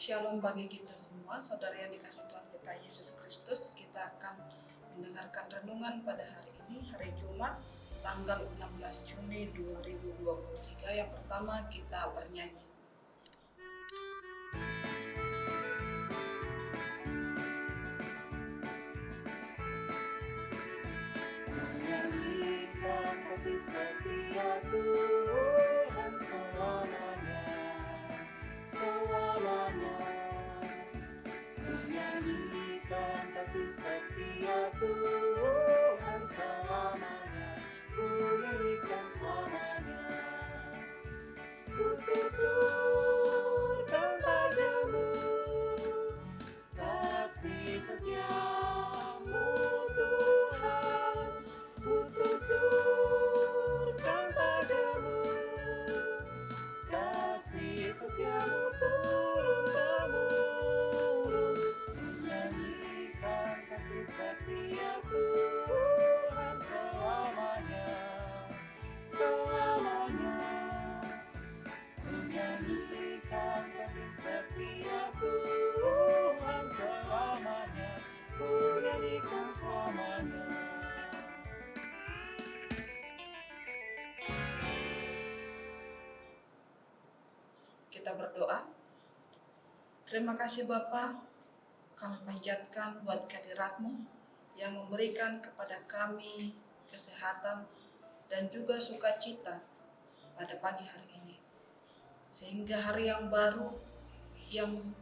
Shalom bagi kita semua, saudara yang dikasih Tuhan kita Yesus Kristus. Kita akan mendengarkan renungan pada hari ini, hari Jumat, tanggal 16 Juni 2023. Yang pertama kita bernyanyi. Menyanyikan kasih setia Tuhan selamanya, selamanya. Menyanyikan kasih setia Tuhan selamanya, ku nyanyikan selamanya. Ku tuturkan padamu kasih setiamu Tuhan, ku tuturkan padamu kasih setiamu turun-temurun. Menyanyikan kasih setia Tuhan selamanya, selamanya. Menyanyikan kasih setia Tuhan selamanya, ku nyanyikan selamanya. Kita berdoa. Terima kasih Bapa, kami panjatkan buat kehadirat-Mu yang memberikan kepada kami kesehatan dan juga sukacita pada pagi hari ini. Sehingga hari yang baru yang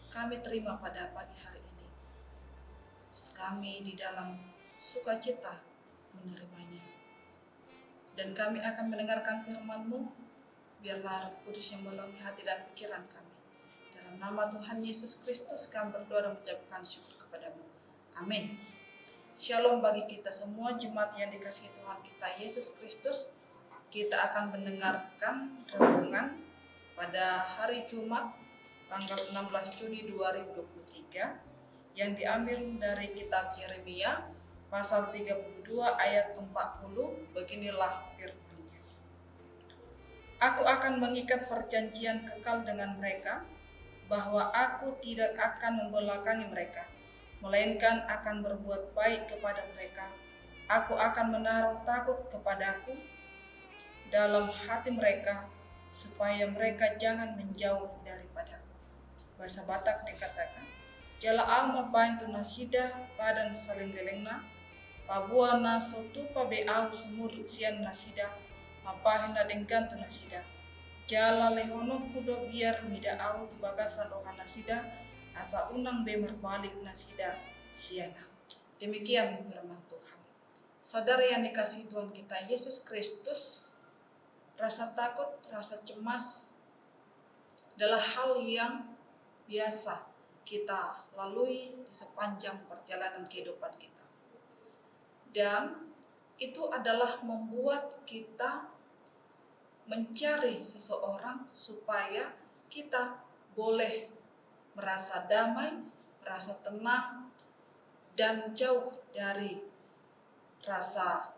kami terima pada pagi hari ini, kami di dalam sukacita menerimanya. Dan kami akan mendengarkan firman-Mu. Biarlah Roh Kudus yang menolongi hati dan pikiran kami. Dalam nama Tuhan Yesus Kristus kami berdoa dan mengucapkan syukur kepada-Mu. Amin. Shalom bagi kita semua jemaat yang dikasihi Tuhan kita Yesus Kristus. Kita akan mendengarkan renungan pada hari Jumat tanggal 16 Juni 2023 yang diambil dari kitab Yeremia pasal 32 ayat 40. Beginilah firman. Aku akan mengikat perjanjian kekal dengan mereka, bahwa aku tidak akan membelakangi mereka, melainkan akan berbuat baik kepada mereka. Aku akan menaruh takut kepadaku dalam hati mereka, supaya mereka jangan menjauh daripadaku. Bahasa Batak dikatakan, jala au mapain tu nasida padan saling lelengna, pabuana sotu pabeau semurut sian nasida, mapahina denggan tu nasida. Jala lehono kudo biar mida au tu bagasan rohana nasida, asa unang bemer balik nasida siana. Demikian firman Tuhan. Saudara yang dikasihi Tuhan kita Yesus Kristus, rasa takut, rasa cemas adalah hal yang biasa kita lalui di sepanjang perjalanan kehidupan kita. Dan itu adalah membuat kita mencari seseorang supaya kita boleh merasa damai, merasa tenang, dan jauh dari rasa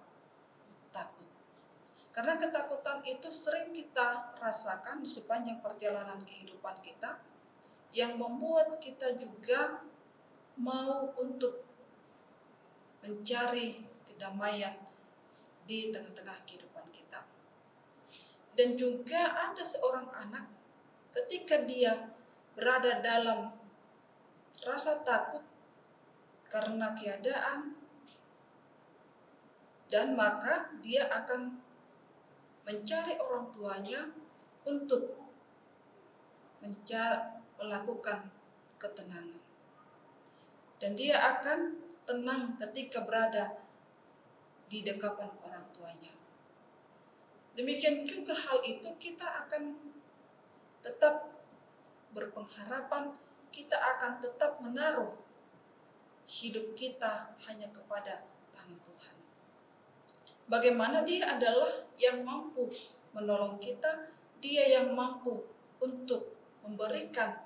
takut. Karena ketakutan itu sering kita rasakan di sepanjang perjalanan kehidupan kita, yang membuat kita juga mau untuk mencari kedamaian di tengah-tengah kehidupan kita. Dan juga ada seorang anak ketika dia berada dalam rasa takut karena keadaan, dan maka dia akan mencari orang tuanya untuk melakukan ketenangan. Dan dia akan tenang ketika berada di dekapan orang tuanya. Demikian juga hal itu kita akan tetap berpengharapan, kita akan tetap menaruh hidup kita hanya kepada tangan Tuhan. Bagaimana dia adalah yang mampu menolong kita, dia yang mampu untuk memberikan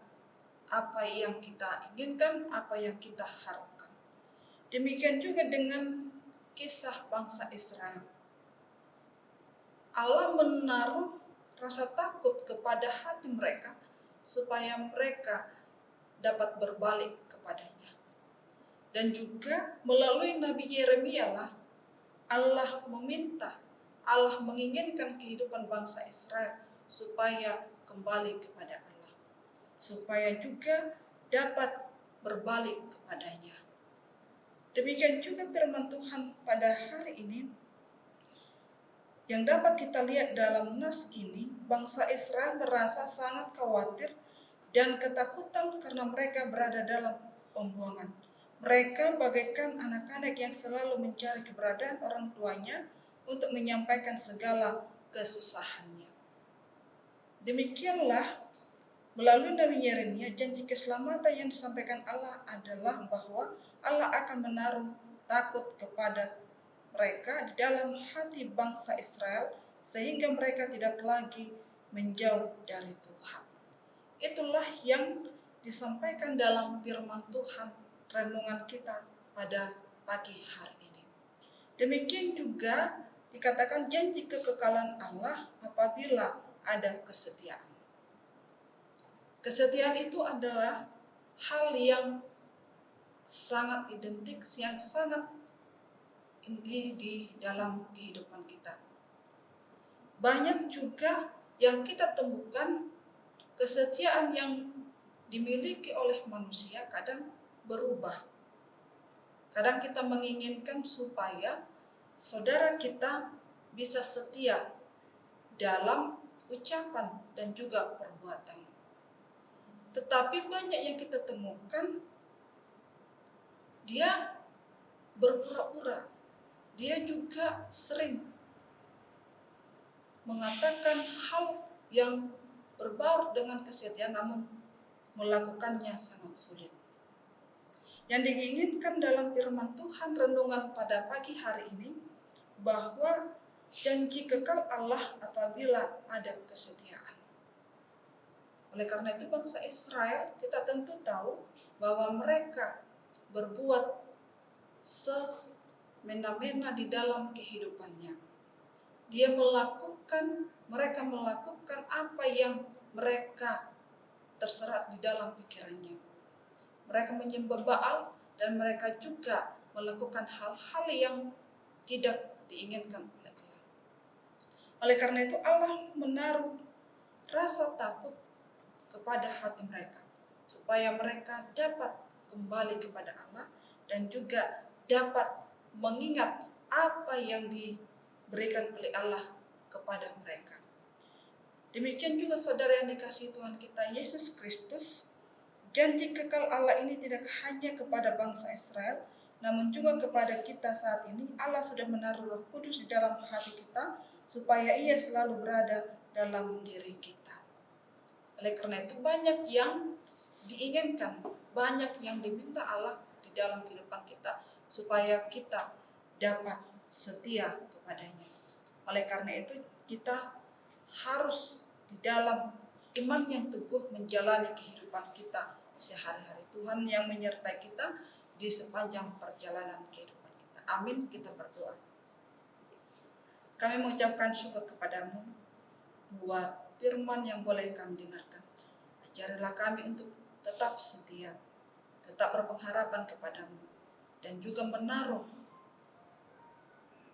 apa yang kita inginkan, apa yang kita harapkan. Demikian juga dengan kisah bangsa Israel. Allah menaruh rasa takut kepada hati mereka supaya mereka dapat berbalik kepadanya. Dan juga melalui Nabi Yeremia lah Allah meminta, Allah menginginkan kehidupan bangsa Israel supaya kembali kepada Allah, supaya juga dapat berbalik kepadanya. Demikian juga firman Tuhan pada hari ini yang dapat kita lihat dalam nas ini, bangsa Israel merasa sangat khawatir dan ketakutan karena mereka berada dalam pembuangan. Mereka bagaikan anak-anak yang selalu mencari keberadaan orang tuanya untuk menyampaikan segala kesusahannya. Demikianlah melalui Nabi Yeremia, janji keselamatan yang disampaikan Allah adalah bahwa Allah akan menaruh takut kepada mereka di dalam hati bangsa Israel sehingga mereka tidak lagi menjauh dari Tuhan. Itulah yang disampaikan dalam firman Tuhan renungan kita pada pagi hari ini. Demikian juga dikatakan janji kekekalan Allah apabila ada kesetiaan. Kesetiaan itu adalah hal yang sangat identik, yang sangat inti di dalam kehidupan kita. Banyak juga yang kita temukan kesetiaan yang dimiliki oleh manusia kadang berubah. Kadang kita menginginkan supaya saudara kita bisa setia dalam ucapan dan juga perbuatan. Tetapi banyak yang kita temukan dia berpura-pura. Dia juga sering mengatakan hal yang berbaur dengan kesetiaan namun melakukannya sangat sulit. Yang diinginkan dalam firman Tuhan renungan pada pagi hari ini bahwa janji kekal Allah apabila ada kesetiaan. Oleh karena itu bangsa Israel kita tentu tahu bahwa mereka berbuat semena-mena di dalam kehidupannya. Mereka melakukan apa yang mereka terserat di dalam pikirannya. Mereka menyembah Baal dan mereka juga melakukan hal-hal yang tidak diinginkan oleh Allah. Oleh karena itu Allah menaruh rasa takut kepada hati mereka supaya mereka dapat kembali kepada Allah dan juga dapat mengingat apa yang diberikan oleh Allah kepada mereka. Demikian juga saudara yang dikasihi Tuhan kita Yesus Kristus, janji kekal Allah ini tidak hanya kepada bangsa Israel, namun juga kepada kita saat ini. Allah sudah menaruh Roh Kudus di dalam hati kita supaya Ia selalu berada dalam diri kita. Oleh karena itu banyak yang diinginkan, banyak yang diminta Allah di dalam kehidupan kita supaya kita dapat setia kepadanya. Oleh karena itu kita harus di dalam iman yang teguh menjalani kehidupan kita sehari-hari. Tuhan yang menyertai kita di sepanjang perjalanan kehidupan kita. Amin, kita berdoa. Kami mengucapkan syukur kepadamu buat firman yang boleh kami dengarkan. Ajarilah kami untuk tetap setia, tetap berpengharapan kepadamu, dan juga menaruh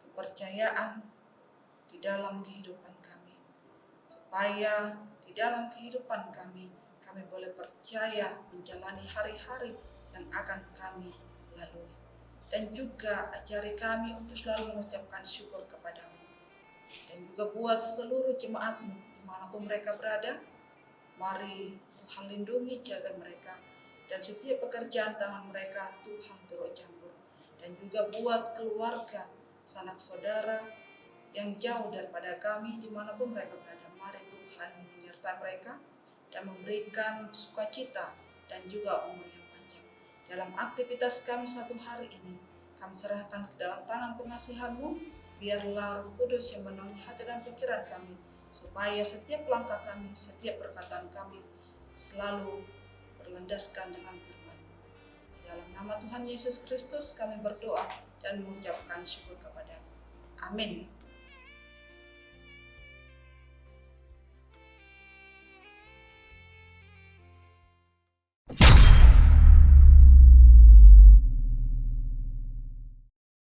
kepercayaan di dalam kehidupan kami. Supaya di dalam kehidupan kami boleh percaya menjalani hari-hari yang akan kami lalui. Dan juga ajari kami untuk selalu mengucapkan syukur kepadamu. Dan juga buat seluruh jemaatmu dimanapun mereka berada, mari Tuhan lindungi, jaga mereka. Dan setiap pekerjaan tangan mereka Tuhan turut campur. Dan juga buat keluarga, sanak saudara yang jauh daripada kami dimanapun mereka berada, mari Tuhan menyertai mereka dan memberikan sukacita dan juga umur yang panjang. Dalam aktivitas kami satu hari ini, kami serahkan ke dalam tangan pengasihan-Mu, biarlah Roh Kudus yang menaungi hati dan pikiran kami, supaya setiap langkah kami, setiap perkataan kami selalu berlandaskan dengan firman-Mu. Di dalam nama Tuhan Yesus Kristus kami berdoa dan mengucapkan syukur kepada-Mu. Amin.